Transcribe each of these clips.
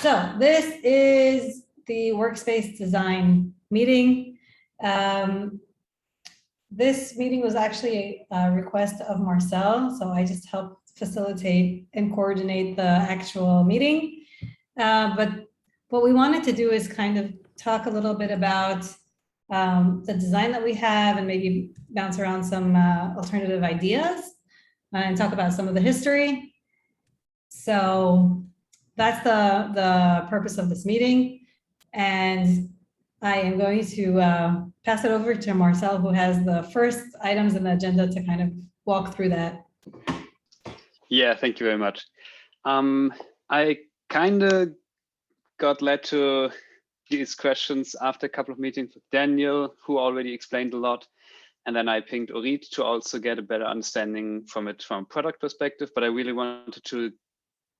So this is the Workspace design meeting. This meeting was actually a request of Marcel, so I just helped facilitate and coordinate the actual meeting. But what we wanted to do is kind of talk a little bit about the design that we have and maybe bounce around some alternative ideas and talk about some of the history. So that's the purpose of this meeting. And I am going to pass it over to Marcel, who has the first items in the agenda to kind of walk through that. Yeah, thank you very much. I kind of got led to these questions after a couple of meetings with Daniel, who already explained a lot. And then I pinged Orit to also get a better understanding from it from a product perspective. But I really wanted to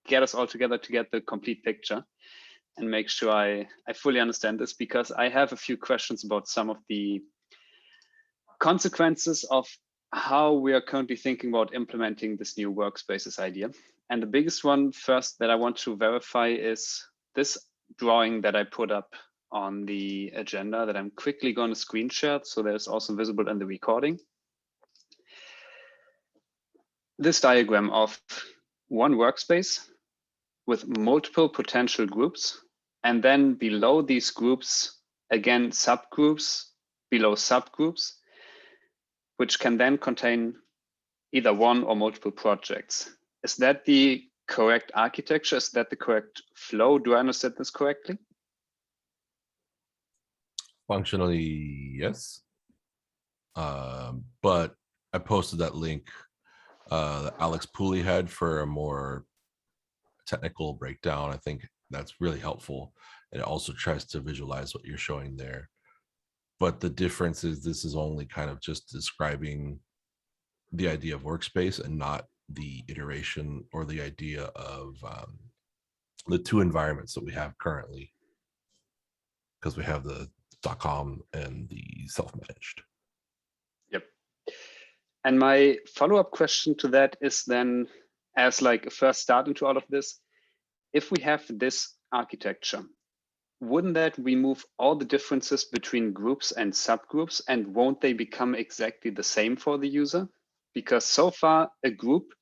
get us all together to get the complete picture and make sure I fully understand this, because I have a few questions about some of the consequences of how we are currently thinking about implementing this new Workspaces idea. And the biggest one first that I want to verify is this drawing that I put up on the agenda that I'm quickly going to screen share, so that it's also visible in the recording. This diagram of one workspace with multiple potential groups, and then below these groups, again, subgroups below subgroups, which can then contain either one or multiple projects. Is that the correct architecture? Is that the correct flow? Do I understand this correctly? Functionally, yes. But I posted that link that Alex Pooley had for a more technical breakdown. I think that's really helpful. And it also tries to visualize what you're showing there. But the difference is this is only kind of just describing the idea of workspace and not the iteration or the idea of the two environments that we have currently, because we have the .com and the self-managed. Yep. And my follow-up question to that is then, as like a first start into all of this, if we have this architecture, wouldn't that remove all the differences between groups and subgroups, and won't they become exactly the same for the user? Because so far a group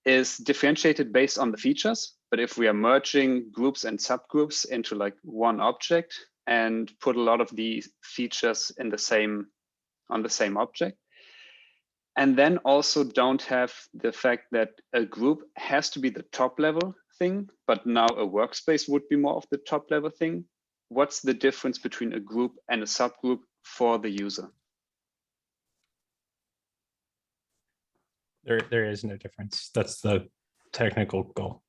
is differentiated based on the features, but if we are merging groups and subgroups into like one object and put a lot of the features in the same on the same object, and then also don't have the fact that a group has to be the top level thing, but now a workspace would be more of the top level thing. What's the difference between a group and a subgroup for the user? There is no difference. That's the technical goal.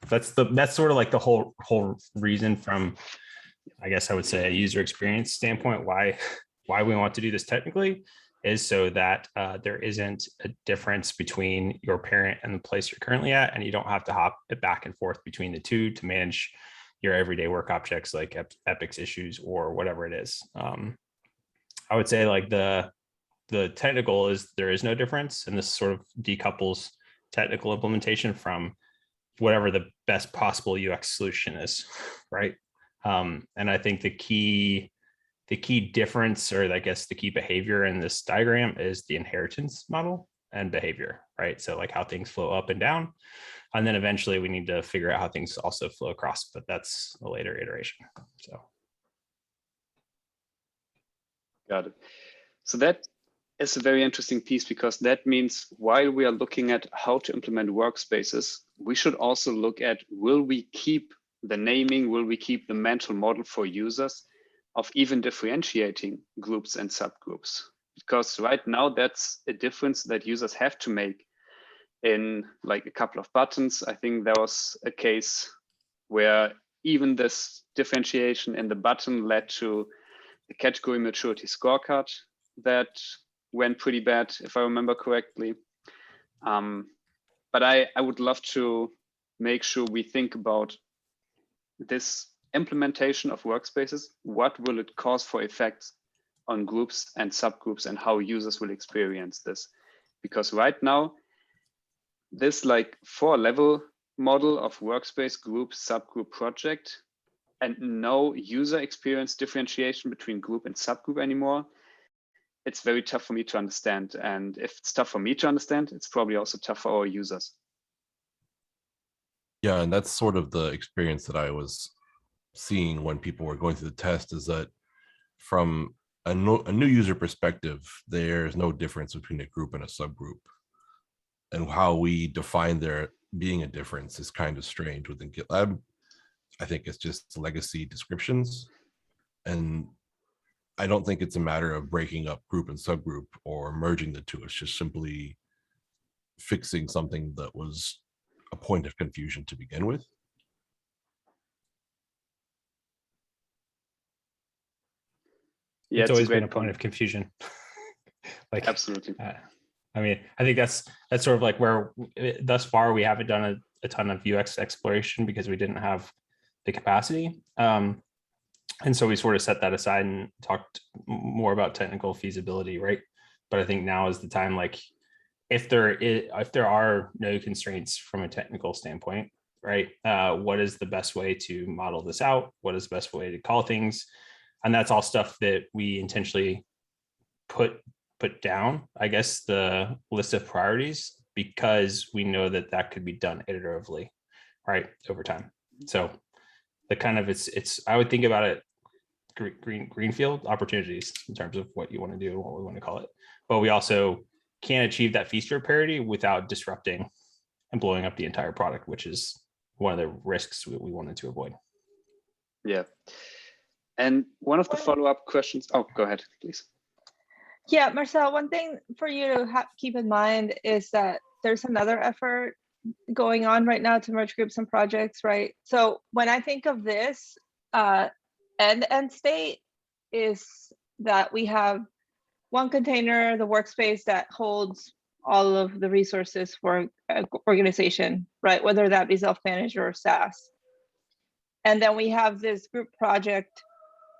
That's sort of like the whole reason from, I guess I would say, a user experience standpoint, why we want to do this technically, is so that there isn't a difference between your parent and the place you're currently at, and you don't have to hop it back and forth between the two to manage your everyday work objects like epics issues or whatever it is. I would say like the technical is there is no difference, and this sort of decouples technical implementation from whatever the best possible UX solution is, right? And I think the key difference, or I guess the key behavior in this diagram, is the inheritance model and behavior, right? So like how things flow up and down, and then eventually we need to figure out how things also flow across, but that's a later iteration. So got it. So that is a very interesting piece, because that means while we are looking at how to implement workspaces, we should also look at, will we keep the naming, will we keep the mental model for users of even differentiating groups and subgroups? Because right now that's a difference that users have to make in like a couple of buttons. I think there was a case where even this differentiation in the button led to a category maturity scorecard that went pretty bad, if I remember correctly. But I would love to make sure we think about this implementation of workspaces. What will it cause for effects on groups and subgroups, and how users will experience this? Because right now, this like 4-level model of workspace, group, subgroup, project, and no user experience differentiation between group and subgroup anymore, it's very tough for me to understand. And if it's tough for me to understand, it's probably also tough for our users. Yeah, and that's sort of the experience that I was seeing when people were going through the test, is that from a new user perspective, there's no difference between a group and a subgroup. And how we define there being a difference is kind of strange within GitLab. I think it's just legacy descriptions. And I don't think it's a matter of breaking up group and subgroup or merging the two. It's just simply fixing something that was a point of confusion to begin with. Yeah, It's always been a great point of confusion. Like, absolutely. I mean, I think that's sort of like where thus far we haven't done a ton of UX exploration because we didn't have the capacity. And so we sort of set that aside and talked more about technical feasibility, right? But I think now is the time, like if there are no constraints from a technical standpoint, right? What is the best way to model this out? What is the best way to call things? And that's all stuff that we intentionally put down, I guess, the list of priorities, because we know that could be done iteratively, right, over time. So the kind of it's I would think about it greenfield opportunities in terms of what you want to do and what we want to call it. But we also can't achieve that feature parity without disrupting and blowing up the entire product, which is one of the risks we wanted to avoid. Yeah. And one of the follow-up questions, oh, go ahead, please. Yeah, Marcel, one thing for you to keep in mind is that there's another effort going on right now to merge groups and projects, right? So when I think of this, end state is that we have one container, the workspace, that holds all of the resources for an organization, right? Whether that be self-managed or SaaS. And then we have this group project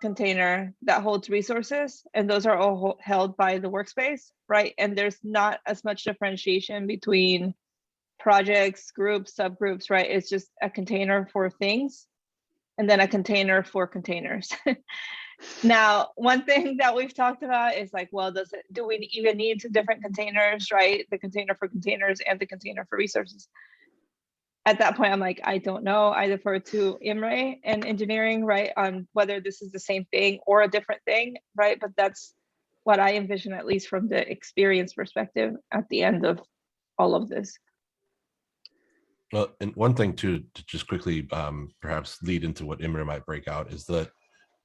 container that holds resources, and those are all held by the workspace, right? And there's not as much differentiation between projects, groups, subgroups, right? It's just a container for things and then a container for containers. Now, one thing that we've talked about is like, well, do we even need two different containers, right? The container for containers and the container for resources. At that point, I'm like, I don't know. I defer to Imre and engineering, right, on whether this is the same thing or a different thing, right? But that's what I envision, at least from the experience perspective, at the end of all of this. Well, and one thing to just quickly perhaps lead into what Imre might break out is that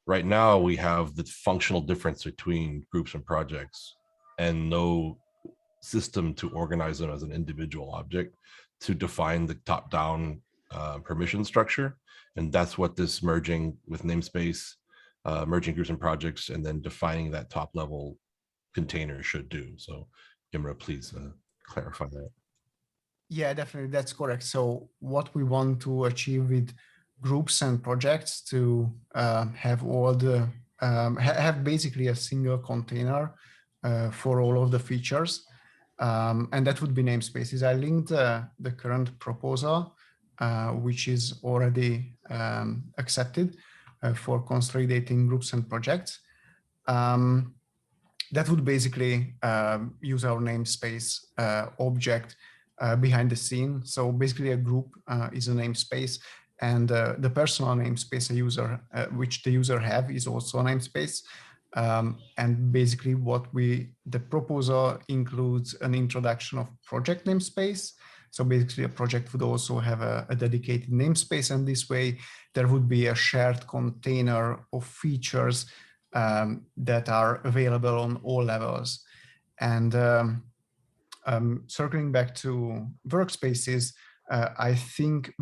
right now we have the functional difference between groups and projects and no system to organize them as an individual object to define the top-down permission structure. And that's what this merging with namespace, merging groups and projects, and then defining that top-level container should do. So Imre, please clarify that. Yeah, definitely, that's correct. So what we want to achieve with groups and projects to have all the, have basically a single container for all of the features. And that would be namespaces. I linked the current proposal, which is already accepted for consolidating groups and projects. That would basically use our namespace object behind the scene. So basically a group is a namespace, and the personal namespace a user, which the user have, is also a namespace. And basically the proposal includes an introduction of project namespace. So basically a project would also have a dedicated namespace, and this way there would be a shared container of features that are available on all levels. And circling back to workspaces, I think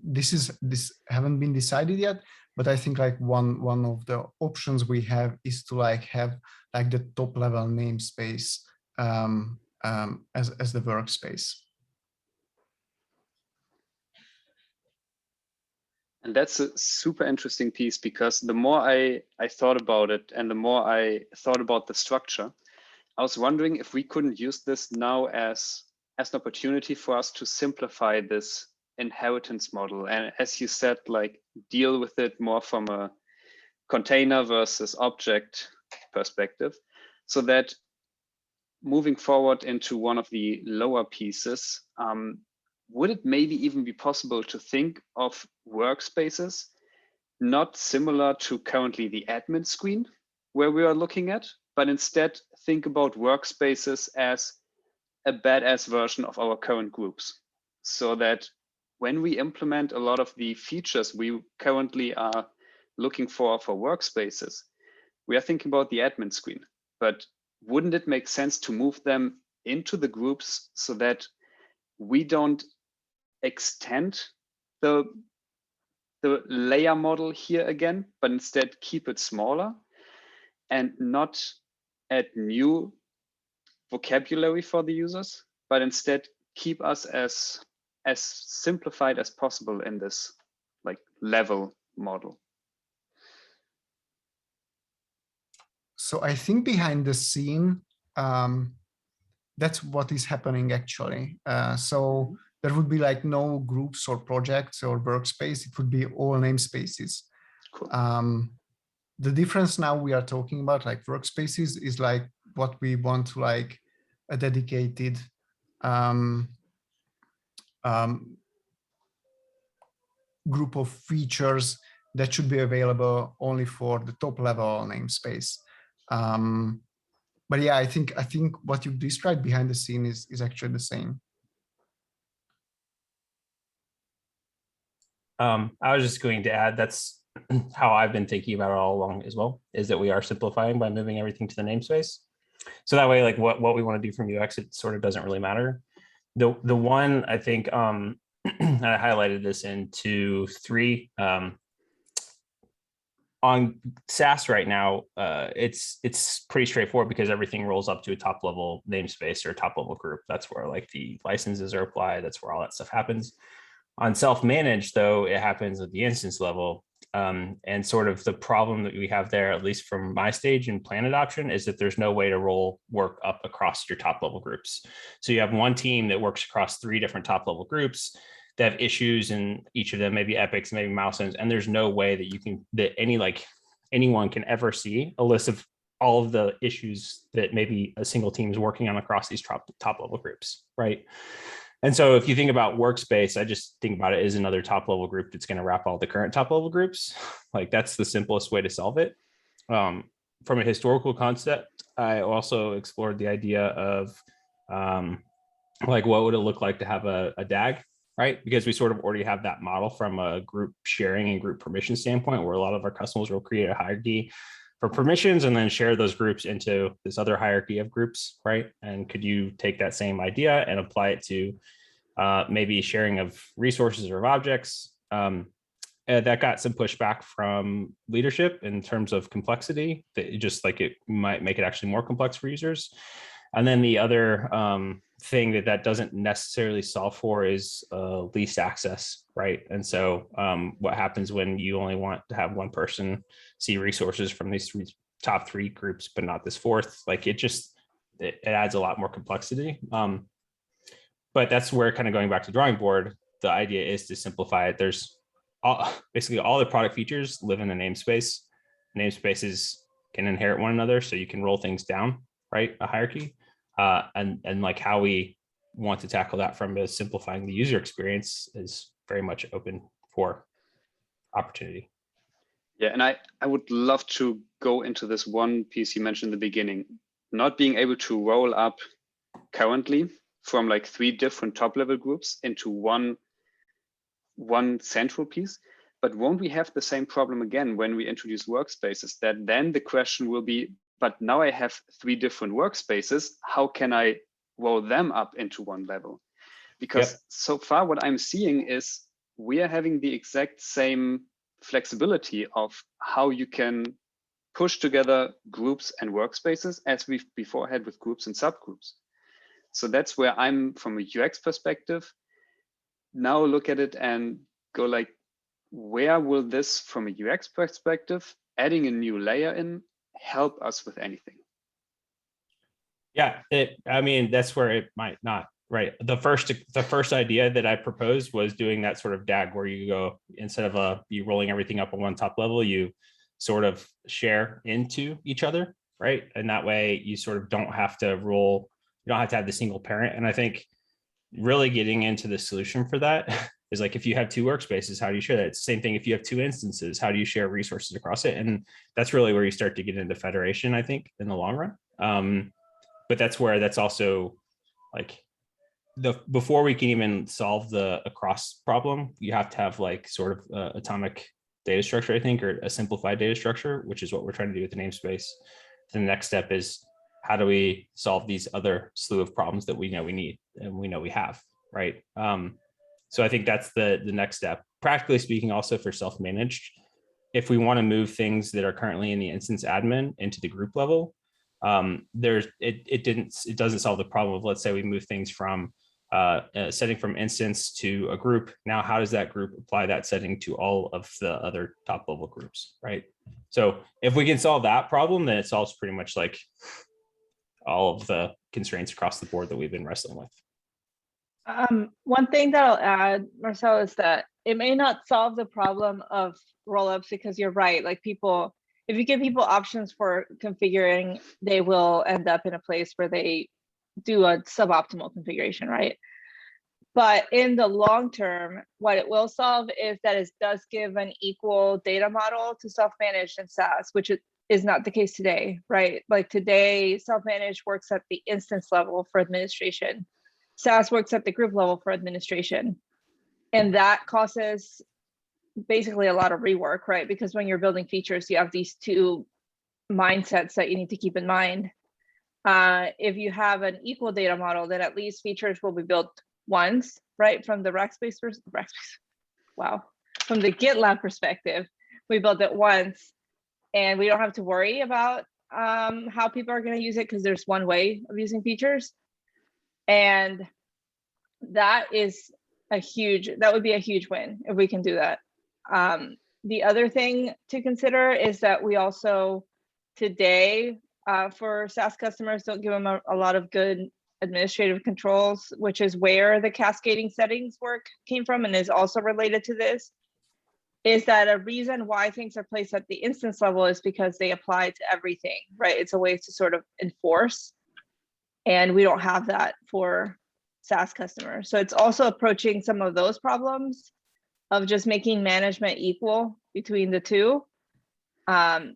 this haven't been decided yet, but I think like one of the options we have is to like have like the top level namespace as the workspace. And that's a super interesting piece, because the more I thought about it and the more I thought about the structure, I was wondering if we couldn't use this now as an opportunity for us to simplify this inheritance model. And as you said, like deal with it more from a container versus object perspective, so that moving forward into one of the lower pieces, would it maybe even be possible to think of workspaces not similar to currently the admin screen where we are looking at, but instead think about workspaces as a badass version of our current groups, so that when we implement a lot of the features we currently are looking for workspaces, we are thinking about the admin screen. But wouldn't it make sense to move them into the groups so that we don't extend the layer model here again, but instead keep it smaller and not add new vocabulary for the users, but instead keep us as simplified as possible in this like level model? So I think behind the scene, that's what is happening actually. So there would be like no groups or projects or workspace. It would be all namespaces. Cool. The difference now we are talking about, like workspaces, is like what we want to like a dedicated group of features that should be available only for the top level namespace. But yeah, I think what you described behind the scene is actually the same. I was just going to add, that's how I've been thinking about it all along as well, is that we are simplifying by moving everything to the namespace. So that way, like what we want to do from UX, it sort of doesn't really matter. The one, I think, I highlighted this into 3, on SaaS right now, it's pretty straightforward because everything rolls up to a top level namespace or top level group. That's where like the licenses are applied. That's where all that stuff happens. On self-managed, though, it happens at the instance level. And sort of the problem that we have there, at least from my stage in plan adoption, is that there's no way to roll work up across your top level groups. So you have one team that works across 3 different top level groups. They have issues in each of them, maybe epics, maybe milestones, and there's no way that anyone can ever see a list of all of the issues that maybe a single team is working on across these top level groups, right? And so if you think about Workspace, I just think about it as another top level group that's going to wrap all the current top level groups. Like that's the simplest way to solve it. From a historical concept, I also explored the idea of like what would it look like to have a DAG, right? Because we sort of already have that model from a group sharing and group permission standpoint, where a lot of our customers will create a hierarchy for permissions and then share those groups into this other hierarchy of groups, right? And could you take that same idea and apply it to maybe sharing of resources or of objects? That got some pushback from leadership in terms of complexity, that it might make it actually more complex for users. And then the other thing that doesn't necessarily solve for is least access, right? And so what happens when you only want to have one person see resources from these top 3 groups, but not this 4th? Like it adds a lot more complexity. But that's where, kind of going back to the drawing board, the idea is to simplify it. There's basically all the product features live in a namespace. Namespaces can inherit one another, so you can roll things down, right? A hierarchy. And like how we want to tackle that from a simplifying the user experience is very much open for opportunity. Yeah, and I would love to go into this one piece you mentioned in the beginning, not being able to roll up currently from like 3 different top level groups into one central piece. But won't we have the same problem again when we introduce workspaces? That then the question will be, but now I have 3 different workspaces. How can I roll them up into one level? Because so far what I'm seeing is we are having the exact same flexibility of how you can push together groups and workspaces as we've before had with groups and subgroups. So that's where I'm, from a UX perspective, now look at it and go like, where will this, from a UX perspective, adding a new layer in, help us with anything? Yeah, I mean, that's where it might not right? The first idea that I proposed was doing that sort of DAG where you go, instead of you rolling everything up on one top level, you sort of share into each other, right? And that way you sort of don't have to roll, you don't have to have the single parent. And I think really getting into the solution for that is like, if you have two workspaces, how do you share that? It's the same thing if you have two instances, how do you share resources across it? And that's really where you start to get into federation, I think, in the long run. But that's also like before we can even solve the across problem, you have to have like sort of atomic data structure, I think, or a simplified data structure, which is what we're trying to do with the namespace. The next step is, how do we solve these other slew of problems that we know we need and we know we have, right? So I think that's the next step. Practically speaking, also for self-managed, if we want to move things that are currently in the instance admin into the group level, it doesn't solve the problem of, let's say we move things from a setting from instance to a group. Now, how does that group apply that setting to all of the other top level groups, right? So if we can solve that problem, then it solves pretty much like all of the constraints across the board that we've been wrestling with. One thing that I'll add, Marcel, is that it may not solve the problem of rollups, because you're right. Like people, if you give people options for configuring, they will end up in a place where they do a suboptimal configuration, right? But in the long term, what it will solve is that it does give an equal data model to self-managed and SaaS, which is not the case today, right? Like today, self-managed works at the instance level for administration. SaaS works at the group level for administration. And that causes basically a lot of rework, right? Because when you're building features, you have these two mindsets that you need to keep in mind. If you have an equal data model, then at least features will be built once, right? From the Workspace, wow. From the GitLab perspective, we built it once and we don't have to worry about how people are going to use it, because there's one way of using features. And that would be a huge win if we can do that. The other thing to consider is that we also today, for SaaS customers, don't give them a lot of good administrative controls, which is where the cascading settings work came from and is also related to this. Is that a reason why things are placed at the instance level is because they apply to everything, right? It's a way to sort of enforce. And we don't have that for SaaS customers. So it's also approaching some of those problems of just making management equal between the two. And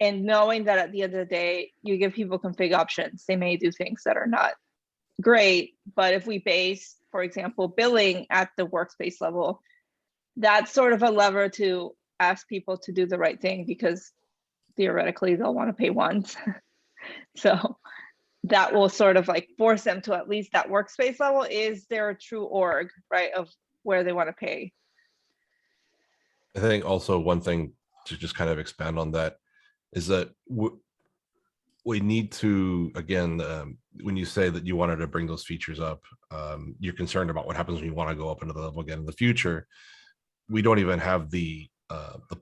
knowing that at the end of the day, you give people config options. They may do things that are not great, but if we base, for example, billing at the workspace level, that's sort of a lever to ask people to do the right thing, because theoretically they'll want to pay once. So that will sort of like force them to at least that workspace level is their true org, right, of where they want to pay. I think also one thing to just kind of expand on that is that we need to, again, when you say that you wanted to bring those features up, you're concerned about what happens when you want to go up into the level again in the future. We don't even have the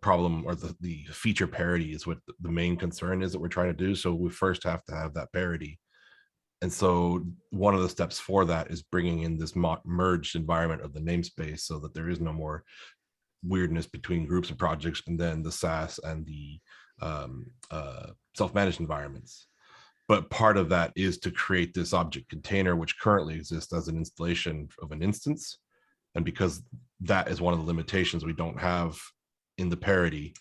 problem or the feature parity is what the main concern is that we're trying to do. So we first have to have that parity. And so one of the steps for that is bringing in this merged environment of the namespace so that there is no more weirdness between groups of projects and then the SaaS and the self-managed environments. But part of that is to create this object container, which currently exists as an installation of an instance. And because that is one of the limitations we don't have in the parity,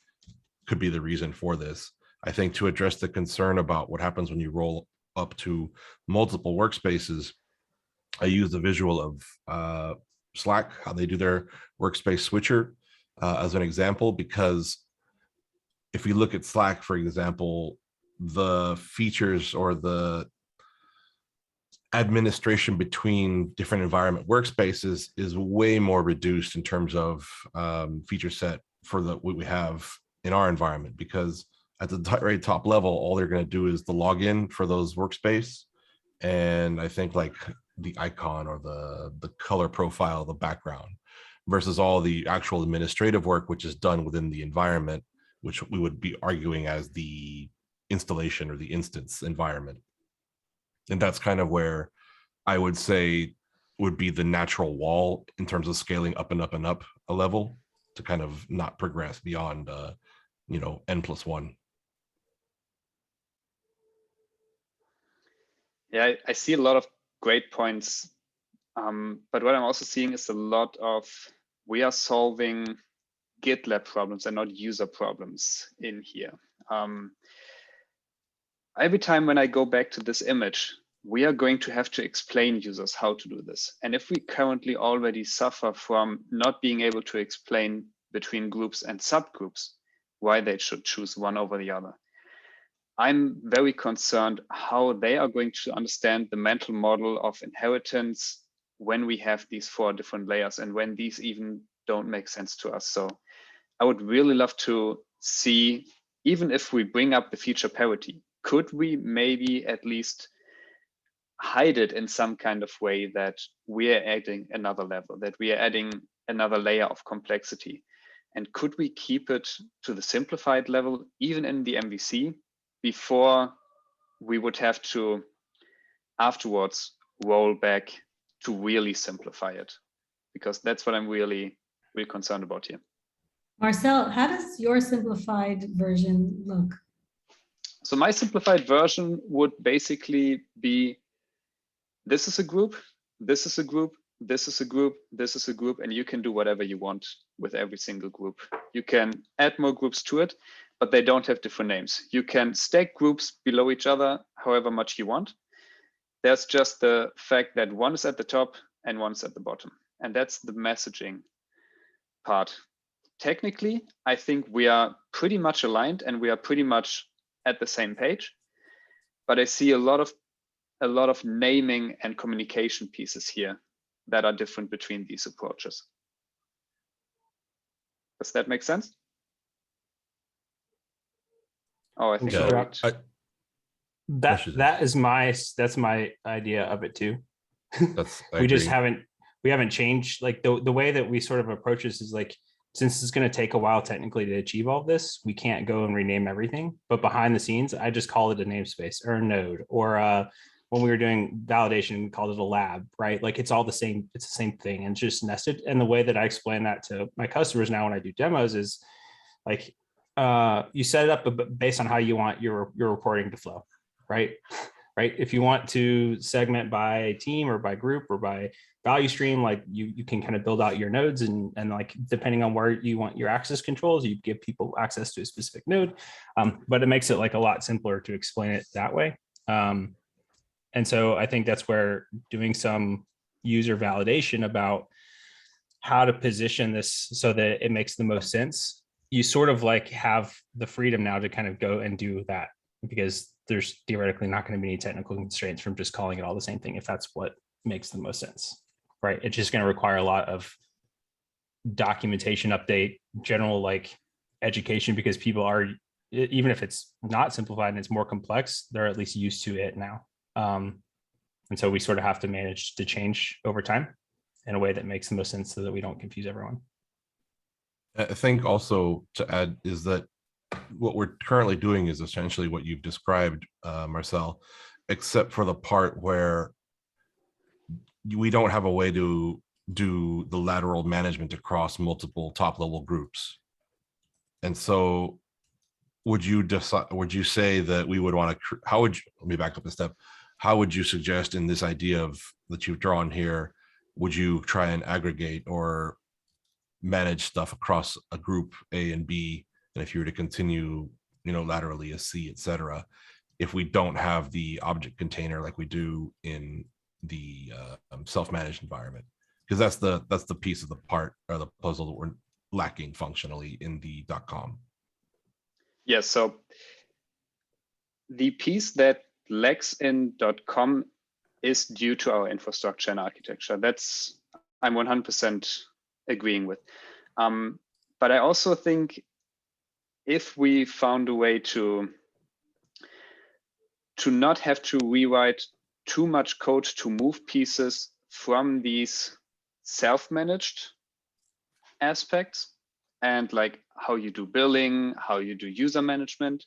could be the reason for this. I think to address the concern about what happens when you roll up to multiple workspaces, I use the visual of Slack, how they do their workspace switcher as an example, because if we look at Slack, for example, the features or the administration between different environment workspaces is way more reduced in terms of feature set for what we have in our environment, because at the very top level, all they're going to do is the login for those workspace. And I think like the icon or the color profile, the background, versus all the actual administrative work, which is done within the environment, which we would be arguing as the installation or the instance environment. And that's kind of where I would say would be the natural wall in terms of scaling up and up and up a level to kind of not progress beyond, n+1. Yeah, I see a lot of great points. But what I'm also seeing is a lot of, we are solving GitLab problems and not user problems in here. Every time when I go back to this image, we are going to have to explain users how to do this. And if we currently already suffer from not being able to explain between groups and subgroups why they should choose one over the other, I'm very concerned how they are going to understand the mental model of inheritance when we have these 4 different layers and when these even don't make sense to us. So I would really love to see, even if we bring up the feature parity, could we maybe at least hide it in some kind of way that we are adding another level, that we are adding another layer of complexity? And could we keep it to the simplified level, even in the MVC, before we would have to afterwards roll back to really simplify it? Because that's what I'm really concerned about here. Marcel, how does your simplified version look? So my simplified version would basically be, this is a group, this is a group, this is a group, this is a group, and you can do whatever you want with every single group. You can add more groups to it, but they don't have different names. You can stack groups below each other however much you want. There's just the fact that one is at the top and one's at the bottom. And that's the messaging part. Technically, I think we are pretty much aligned and we are pretty much at the same page. But I see a lot of naming and communication pieces here that are different between these approaches. Does that make sense? Oh, I think that's my idea of it too. We just haven't changed, like the way that we sort of approach this is like, since it's going to take a while technically to achieve all this, we can't go and rename everything. But behind the scenes, I just call it a namespace or a node, or when we were doing validation, we called it a lab, right? Like it's all the same. It's the same thing and just nested. And the way that I explain that to my customers now when I do demos is like, you set it up based on how you want your reporting to flow, right? Right. If you want to segment by team or by group or by value stream, like you can kind of build out your nodes and like, depending on where you want your access controls, you give people access to a specific node. But it makes it like a lot simpler to explain it that way. And so I think that's where doing some user validation about how to position this so that it makes the most sense. You sort of like have the freedom now to kind of go and do that, because there's theoretically not going to be any technical constraints from just calling it all the same thing if that's what makes the most sense, right? It's just going to require a lot of documentation update, general like education, because people are, even if it's not simplified and it's more complex, they're at least used to it now. And so we sort of have to manage the change over time in a way that makes the most sense so that we don't confuse everyone. I think also to add is that what we're currently doing is essentially what you've described, Marcel, except for the part where we don't have a way to do the lateral management across multiple top-level groups. And so would you say that we would want to, let me back up a step. How would you suggest in this idea of that you've drawn here, would you try and aggregate or manage stuff across a group A and B? And if you were to continue, laterally a C, et cetera, if we don't have the object container like we do in the self-managed environment, because that's the piece of the part or the puzzle that we're lacking functionally in the .com. Yes, so the piece that lacks in .com is due to our infrastructure and architecture. That's I'm 100% agreeing with. But I also think if we found a way to not have to rewrite too much code to move pieces from these self-managed aspects and like how you do billing, how you do user management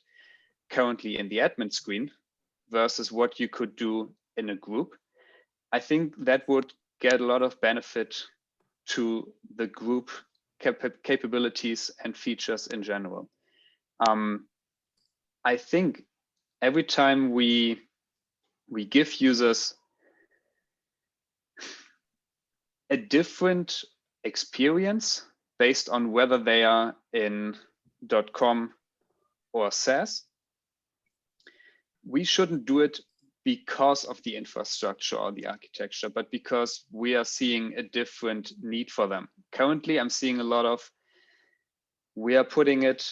currently in the admin screen versus what you could do in a group, I think that would get a lot of benefit to the group capabilities and features in general. I think every time we give users a different experience based on whether they are in .com or SaaS, we shouldn't do it because of the infrastructure or the architecture, but because we are seeing a different need for them. Currently, I'm seeing a lot of, we are putting it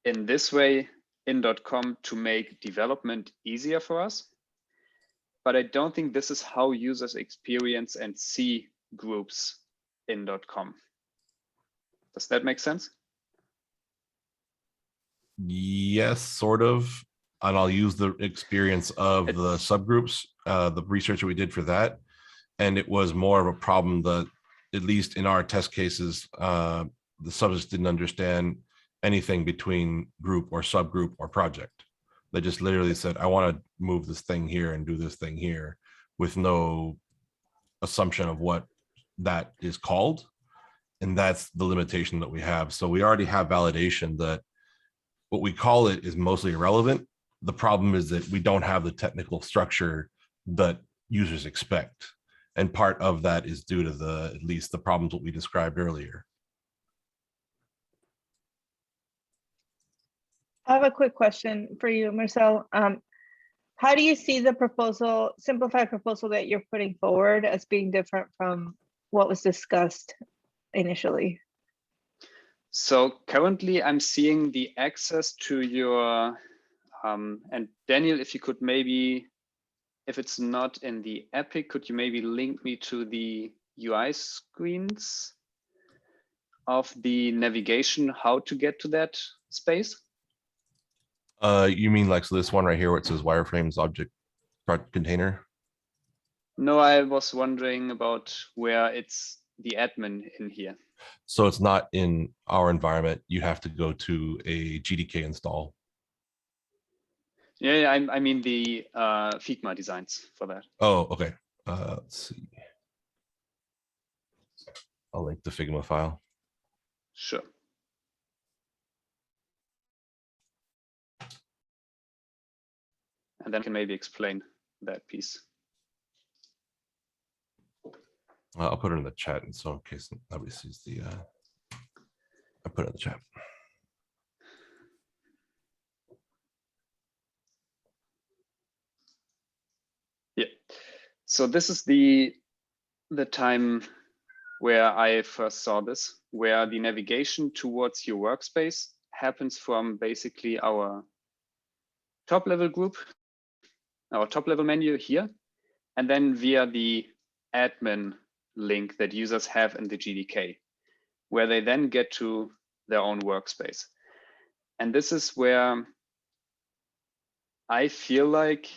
in this way in .com to make development easier for us. But I don't think this is how users experience and see groups in .com. Does that make sense? Yes, sort of. And I'll use the experience of the subgroups, the research that we did for that. And it was more of a problem that, at least in our test cases, the subjects didn't understand anything between group or subgroup or project. They just literally said, I want to move this thing here and do this thing here, with no assumption of what that is called. And that's the limitation that we have. So we already have validation that what we call it is mostly irrelevant. The problem is that we don't have the technical structure that users expect. And part of that is due to at least the problems that we described earlier. I have a quick question for you, Marcel. How do you see the proposal, simplified proposal that you're putting forward as being different from what was discussed initially? So currently I'm seeing the access to your, and Daniel, if you could maybe, if it's not in the Epic, could you maybe link me to the UI screens of the navigation, how to get to that space? You mean like, so this one right here where it says wireframes object container? No, I was wondering about where it's the admin in here. So it's not in our environment. You have to go to a GDK install. Yeah, I mean the Figma designs for that. Oh, okay. Let's see. I'll link the Figma file. Sure. And then can maybe explain that piece. I'll put it in the chat, and so in case nobody sees the, I put it in the chat. Yeah. So this is the time where I first saw this, where the navigation towards your workspace happens from basically our top level group, our top level menu here, and then via the admin link that users have in the GDK, where they then get to their own workspace. And this is where I feel like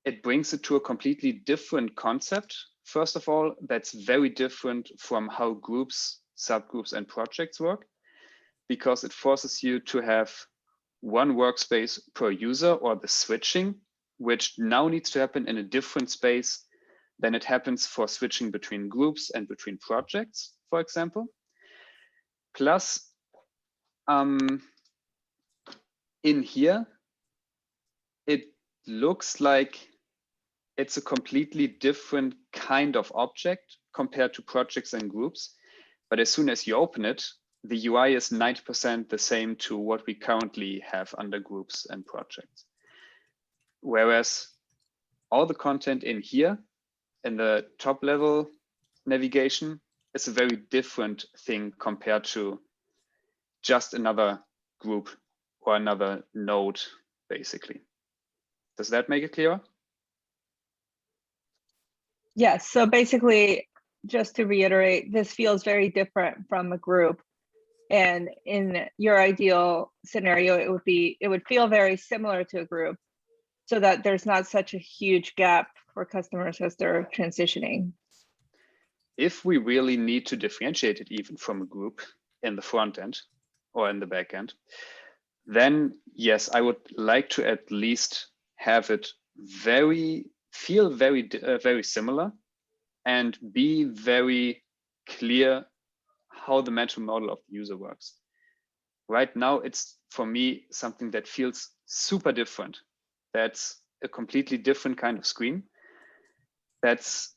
it brings it to a completely different concept. First of all, that's very different from how groups, subgroups, and projects work, because it forces you to have one workspace per user, or the switching, which now needs to happen in a different space than it happens for switching between groups and between projects, for example. Plus, in here, it looks like it's a completely different kind of object compared to projects and groups. But as soon as you open it, the UI is 90% the same to what we currently have under groups and projects. Whereas all the content in here, in the top level navigation, is a very different thing compared to just another group or another node, basically. Does that make it clearer? Yes, so basically, just to reiterate, this feels very different from a group. And in your ideal scenario, it would feel very similar to a group, so that there's not such a huge gap for customers as they're transitioning. If we really need to differentiate it even from a group in the front end or in the back end, then yes, I would like to at least have it feel very similar, and be very clear how the mental model of the user works. Right now, it's for me something that feels super different. That's a completely different kind of screen. That's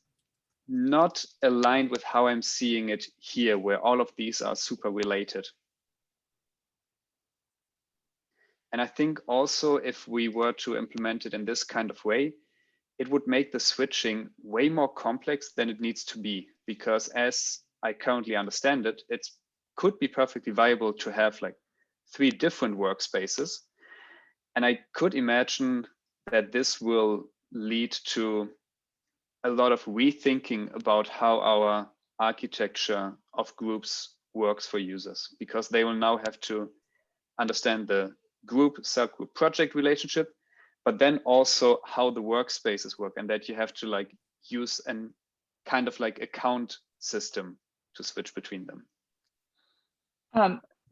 not aligned with how I'm seeing it here, where all of these are super related. And I think also if we were to implement it in this kind of way, it would make the switching way more complex than it needs to be, because as I currently understand it, it could be perfectly viable to have like 3 different workspaces. And I could imagine that this will lead to a lot of rethinking about how our architecture of groups works for users, because they will now have to understand the group, subgroup, project relationship, but then also how the workspaces work, and that you have to like use an kind of like account system to switch between them.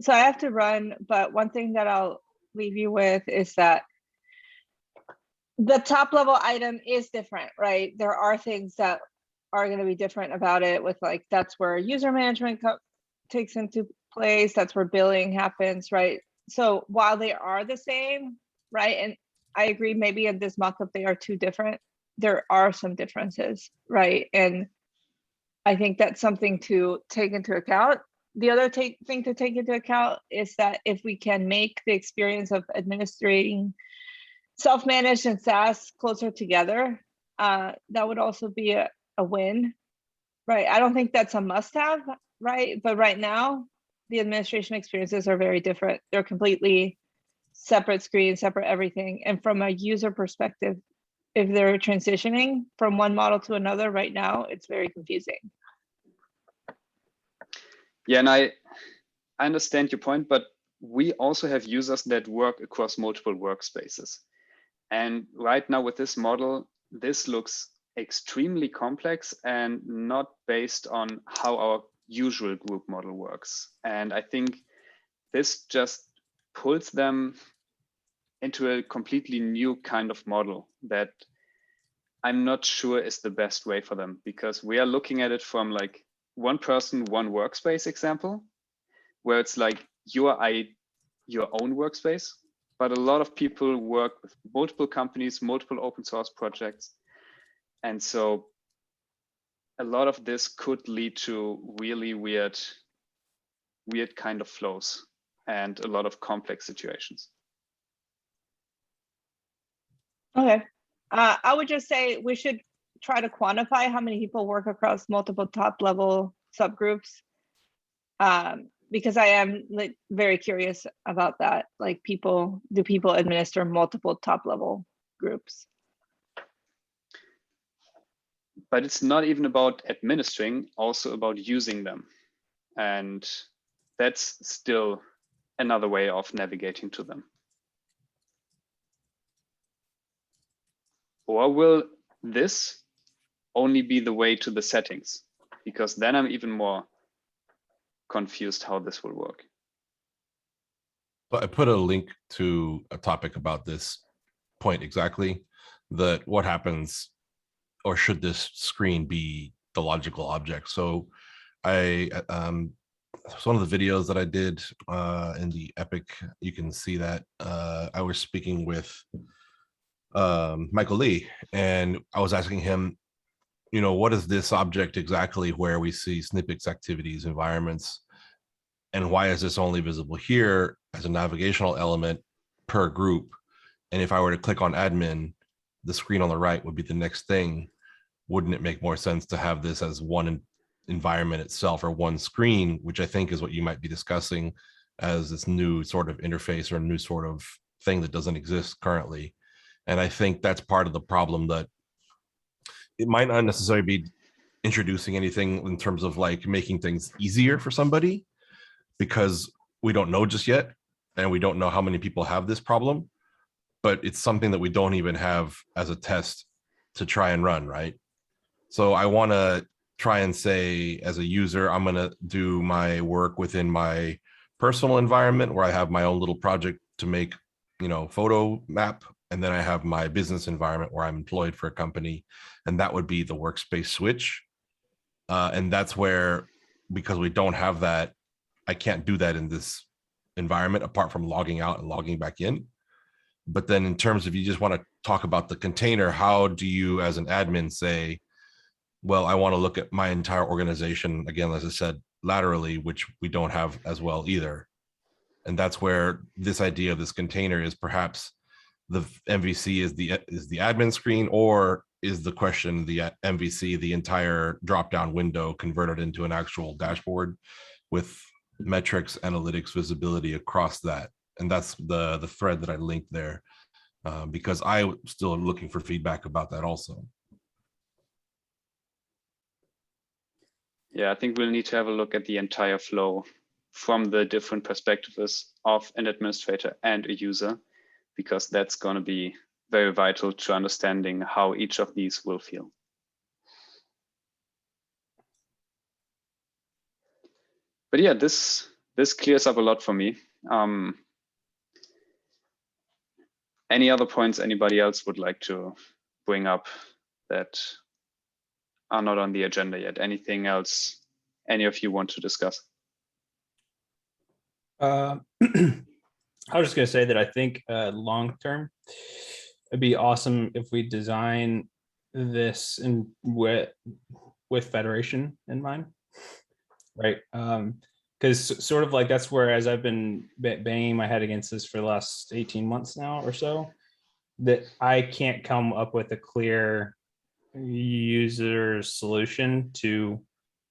So I have to run, but one thing that I'll leave you with is that the top level item is different, right? There are things that are going to be different about it, with like, that's where user management takes into place. That's where billing happens, right? So while they are the same, right? And I agree, maybe in this mockup, they are too different. There are some differences, right? And I think that's something to take into account. The other thing to take into account is that if we can make the experience of administrating self-managed and SaaS closer together, that would also be a win, right? I don't think that's a must-have, right? But right now, the administration experiences are very different. They're completely separate screens, separate everything. And from a user perspective, if they're transitioning from one model to another right now, it's very confusing. Yeah, and I understand your point, but we also have users that work across multiple workspaces. And right now with this model, this looks extremely complex and not based on how our usual group model works. And I think this just pulls them into a completely new kind of model that I'm not sure is the best way for them, because we are looking at it from like one person, one workspace example, where it's like your own workspace, but a lot of people work with multiple companies, multiple open source projects. And so a lot of this could lead to really weird kind of flows and a lot of complex situations. Okay. I would just say we should try to quantify how many people work across multiple top level subgroups, because I am like very curious about that. Like, do people administer multiple top level groups? But it's not even about administering, also about using them. And that's still another way of navigating to them. Or will this only be the way to the settings? Because then I'm even more confused how this will work. But I put a link to a topic about this point exactly, that what happens, or should this screen be the logical object? So I, one of the videos that I did in the Epic, you can see that I was speaking with Michael Lee, and I was asking him, you know, what is this object exactly where we see snippets, activities, environments, and why is this only visible here as a navigational element per group? And if I were to click on admin, the screen on the right would be the next thing. Wouldn't it make more sense to have this as one environment itself, or one screen, which I think is what you might be discussing as this new sort of interface or new sort of thing that doesn't exist currently. And I think that's part of the problem, that it might not necessarily be introducing anything in terms of like making things easier for somebody, because we don't know just yet, and we don't know how many people have this problem, but it's something that we don't even have as a test to try and run, right? So I want to try and say, as a user, I'm going to do my work within my personal environment where I have my own little project to make, you know, photo map. And then I have my business environment where I'm employed for a company, and that would be the workspace switch. And that's where, because we don't have that, I can't do that in this environment apart from logging out and logging back in. But then in terms of, you just want to talk about the container, how do you as an admin say, well, I want to look at my entire organization, again, as I said, laterally, which we don't have as well either. And that's where this idea of this container is, perhaps the MVC is the admin screen, or is the question the MVC, the entire drop-down window converted into an actual dashboard with metrics, analytics, visibility across that. And that's the thread that I linked there, because I'm still looking for feedback about that also. Yeah, I think we'll need to have a look at the entire flow from the different perspectives of an administrator and a user, because that's going to be very vital to understanding how each of these will feel. But yeah, this clears up a lot for me. Any other points anybody else would like to bring up that are not on the agenda yet? Anything else any of you want to discuss? I was just going to say that I think long term, it'd be awesome if we design this in with federation in mind, right? Because sort of like that's where, as I've been banging my head against this for the last 18 months now or so, that I can't come up with a clear user solution to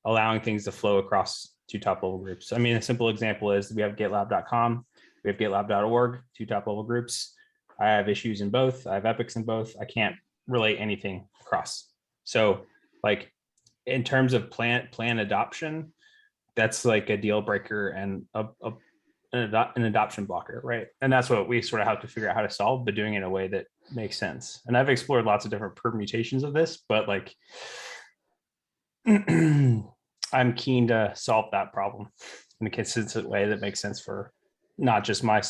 allowing things to flow across two top level groups. I mean, a simple example is we have gitlab.com, we have gitlab.org, two top level groups. I have issues in both. I have epics in both. I can't relate anything across. So like in terms of plan adoption, that's like a deal breaker and an adoption blocker, right? And that's what we sort of have to figure out how to solve, but doing it in a way that makes sense. And I've explored lots of different permutations of this, but like I'm keen to solve that problem in a consistent way that makes sense for not just my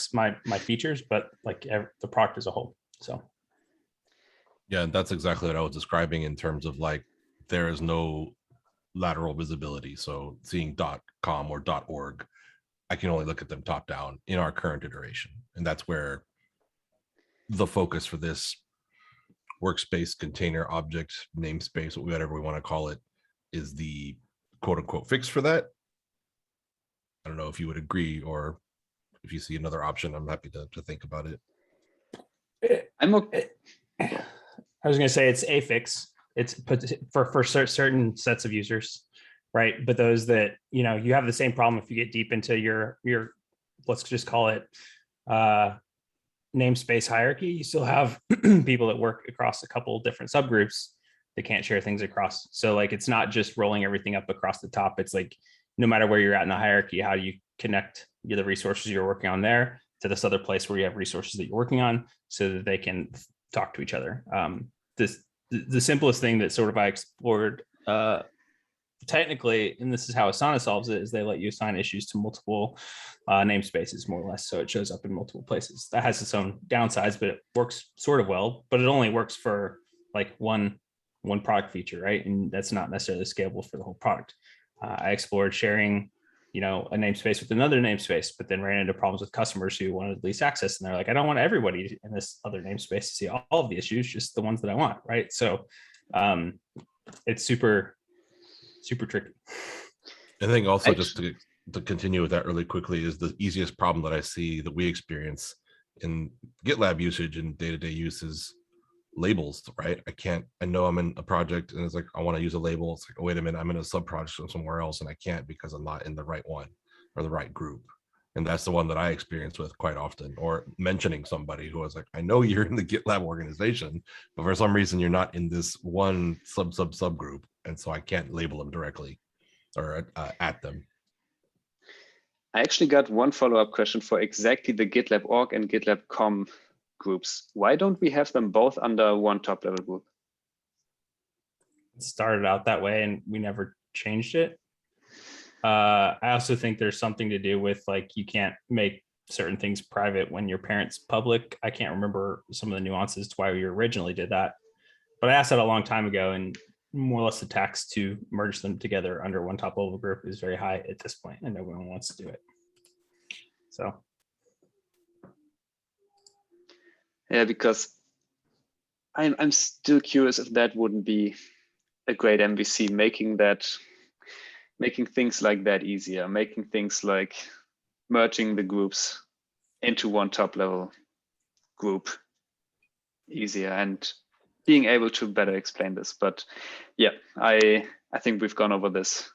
features, but like the product as a whole. So yeah, that's exactly what I was describing in terms of like, there is no lateral visibility. So seeing .com or .org, I can only look at them top down in our current iteration. And that's where the focus for this workspace container object namespace, whatever we want to call it, is the quote unquote fix for that. I don't know if you would agree, or if you see another option, I'm happy to think about it. I'm okay. I was going to say it's a fix. It's for certain sets of users, right? But those that, you know, you have the same problem if you get deep into your let's just call it namespace hierarchy. You still have people that work across a couple different subgroups that can't share things across. So like, it's not just rolling everything up across the top. It's like, no matter where you're at in the hierarchy, how do you connect the resources you're working on there to this other place where you have resources that you're working on so that they can talk to each other. The simplest thing that sort of I explored technically, and this is how Asana solves it, is they let you assign issues to multiple namespaces, more or less. So it shows up in multiple places. That has its own downsides, but it works sort of well, but it only works for like one product feature, right? And that's not necessarily scalable for the whole product. I explored sharing, you know, a namespace with another namespace, but then ran into problems with customers who wanted least access. And they're like, I don't want everybody in this other namespace to see all of the issues, just the ones that I want, right? So it's super tricky. I think also just to continue with that really quickly, is the easiest problem that I see that we experience in GitLab usage and day-to-day use is labels, right? I know I'm in a project and it's like, I want to use a label. It's like, oh, wait a minute, I'm in a sub project somewhere else and I can't because I'm not in the right one or the right group. And that's the one that I experience with quite often, or mentioning somebody who was like, I know you're in the GitLab organization, but for some reason you're not in this one subgroup. And so I can't label them directly or at them. I actually got one follow-up question for exactly the GitLab org and GitLab com groups. Why don't we have them both under one top level group? It started out that way and we never changed it. I also think there's something to do with like, you can't make certain things private when your parent's public. I can't remember some of the nuances to why we originally did that, but I asked that a long time ago and more or less the tax to merge them together under one top level group is very high at this point, and no one wants to do it. So yeah, because I'm still curious if that wouldn't be a great MVC, making things like that easier, making things like merging the groups into one top level group easier, and being able to better explain this. But yeah, I think we've gone over this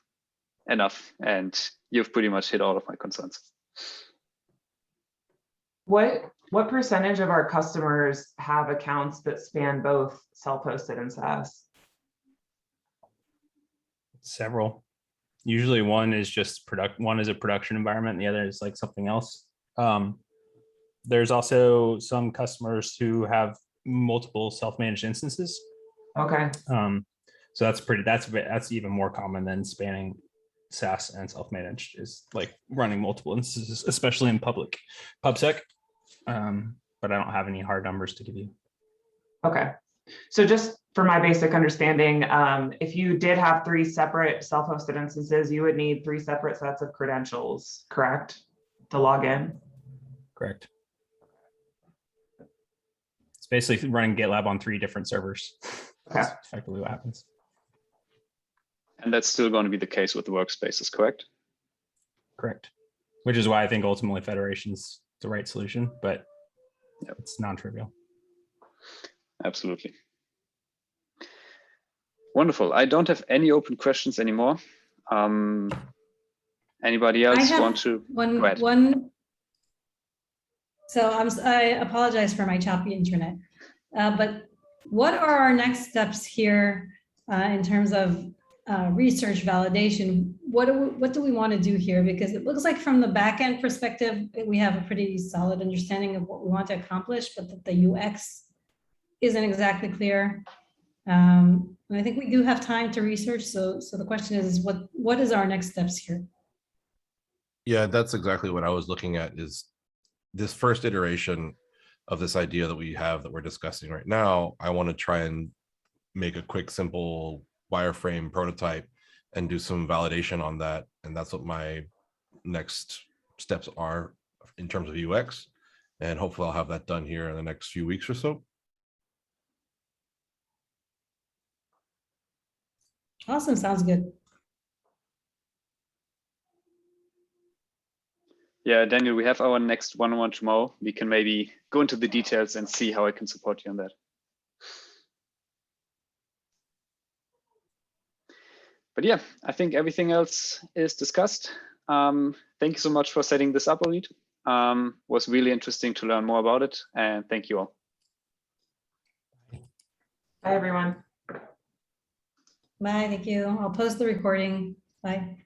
enough, and you've pretty much hit all of my concerns. What percentage of our customers have accounts that span both self-hosted and SaaS? several. Usually one is just one is a production environment, and the other is like something else. There's also some customers who have multiple self-managed instances. Okay. So that's even more common than spanning SaaS and self-managed, is like running multiple instances, especially in PubSec. But I don't have any hard numbers to give you. Okay. So just for my basic understanding, if you did have 3 separate self-hosted instances, you would need 3 separate sets of credentials, correct? To log in? Correct. It's basically running GitLab on 3 different servers. Okay. That's effectively what happens. And that's still going to be the case with the Workspaces, correct? Correct. Which is why I think ultimately federation's the right solution, but yep, it's non-trivial. Absolutely. Wonderful. I don't have any open questions anymore. Anybody else want to? So I apologize for my choppy internet, but what are our next steps here in terms of research validation? What do we want to do here? Because it looks like from the backend perspective, we have a pretty solid understanding of what we want to accomplish, but that the UX isn't exactly clear. And I think we do have time to research. So the question is, what is our next steps here? Yeah, that's exactly what I was looking at, is this first iteration of this idea that we have that we're discussing right now. I want to try and make a quick, simple wireframe prototype and do some validation on that. And that's what my next steps are in terms of UX. And hopefully I'll have that done here in the next few weeks or so. Awesome, sounds good. Yeah, Daniel, we have our next one-on-one tomorrow. We can maybe go into the details and see how I can support you on that. But yeah, I think everything else is discussed. Thank you so much for setting this up, Orit. Was really interesting to learn more about it, and thank you all. Bye, everyone. Bye, thank you. I'll post the recording. Bye.